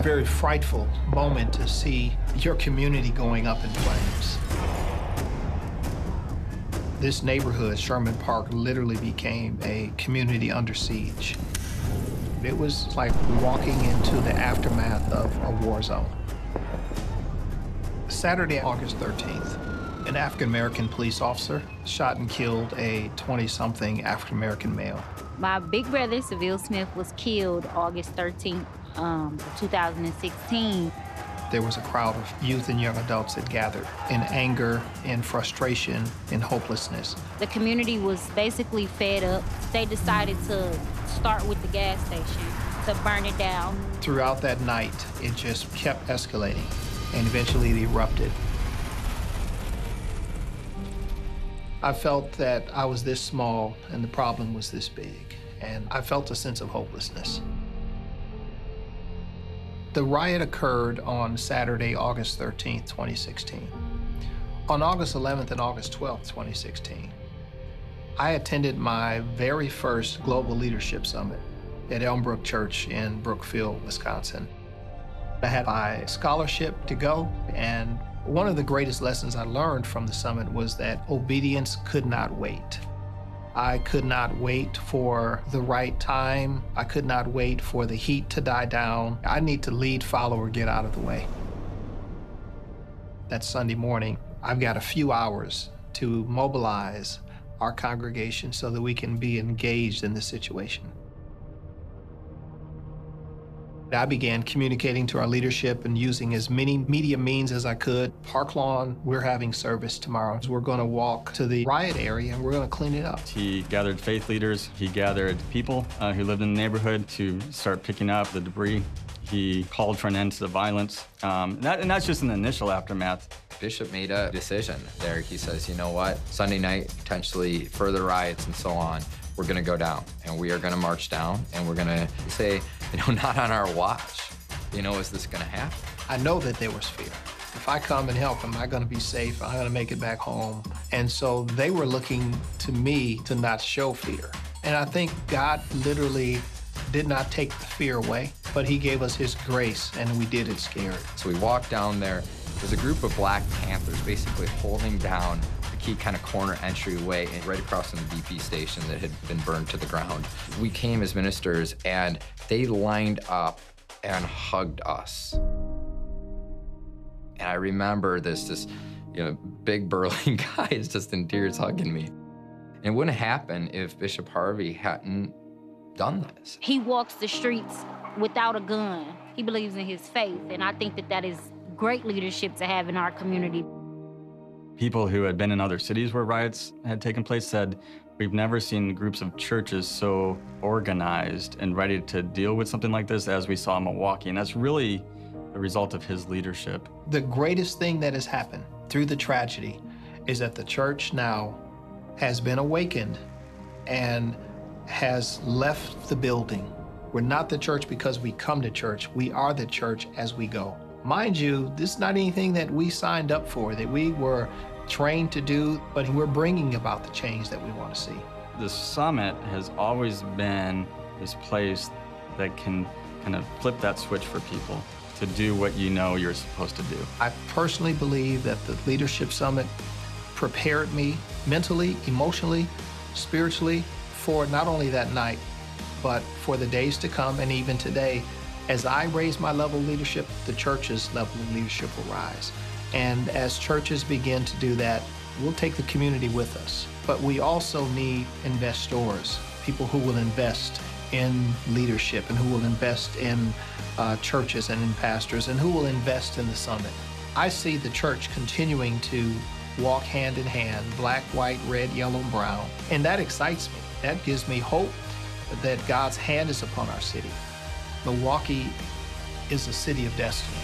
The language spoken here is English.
very frightful moment to see your community going up in flames. This neighborhood, Sherman Park, literally became a community under siege. It was like walking into the aftermath of a war zone. Saturday, August 13th, an African-American police officer shot and killed a 20-something African-American male. My big brother, Seville Smith, was killed August 13th, 2016. There was a crowd of youth and young adults that gathered in anger, in frustration, in hopelessness. The community was basically fed up. They decided to start with the gas station, to burn it down. Throughout that night, it just kept escalating, and eventually it erupted. I felt that I was this small and the problem was this big, and I felt a sense of hopelessness. The riot occurred on Saturday, August 13th, 2016. On August 11th and August 12th, 2016, I attended my very first Global Leadership Summit at Elmbrook Church in Brookfield, Wisconsin. I had my scholarship to go, and one of the greatest lessons I learned from the summit was that obedience could not wait. I could not wait for the right time. I could not wait for the heat to die down. I need to lead, follow, or get out of the way. That Sunday morning, I've got a few hours to mobilize our congregation so that we can be engaged in this situation. I began communicating to our leadership and using as many media means as I could. Park Lawn, we're having service tomorrow. We're going to walk to the riot area and we're going to clean it up. He gathered faith leaders. He gathered people who lived in the neighborhood to start picking up the debris. He called for an end to the violence. And that's just an initial aftermath. Bishop made a decision there. He says, you know what, Sunday night, potentially further riots and so on, we're gonna go down and we are gonna march down and we're gonna say, you know, not on our watch. You know, is this gonna happen? I know that there was fear. If I come and help, am I gonna be safe? Am I gonna make it back home? And so they were looking to me to not show fear. And I think God literally did not take the fear away, but he gave us his grace and we did it scared. So we walked down there. There's a group of Black Panthers basically holding down the key kind of corner entryway and right across from the BP station that had been burned to the ground. We came as ministers and they lined up and hugged us. And I remember this you know, big burly guy is just in tears hugging me. And it wouldn't happen if Bishop Harvey hadn't done this. He walks the streets without a gun. He believes in his faith, and I think that that is great leadership to have in our community. People who had been in other cities where riots had taken place said, we've never seen groups of churches so organized and ready to deal with something like this as we saw in Milwaukee, and that's really a result of his leadership. The greatest thing that has happened through the tragedy is that the church now has been awakened and has left the building. We're not the church because we come to church. We are the church as we go. Mind you, this is not anything that we signed up for, that we were trained to do, but we're bringing about the change that we want to see. The summit has always been this place that can kind of flip that switch for people to do what you know you're supposed to do. I personally believe that the Leadership Summit prepared me mentally, emotionally, spiritually for not only that night, but for the days to come and even today. As I raise my level of leadership, the church's level of leadership will rise. And as churches begin to do that, we'll take the community with us. But we also need investors, people who will invest in leadership and who will invest in churches and in pastors and who will invest in the summit. I see the church continuing to walk hand in hand, black, white, red, yellow, and brown. And that excites me. That gives me hope that God's hand is upon our city. Milwaukee is a city of destiny.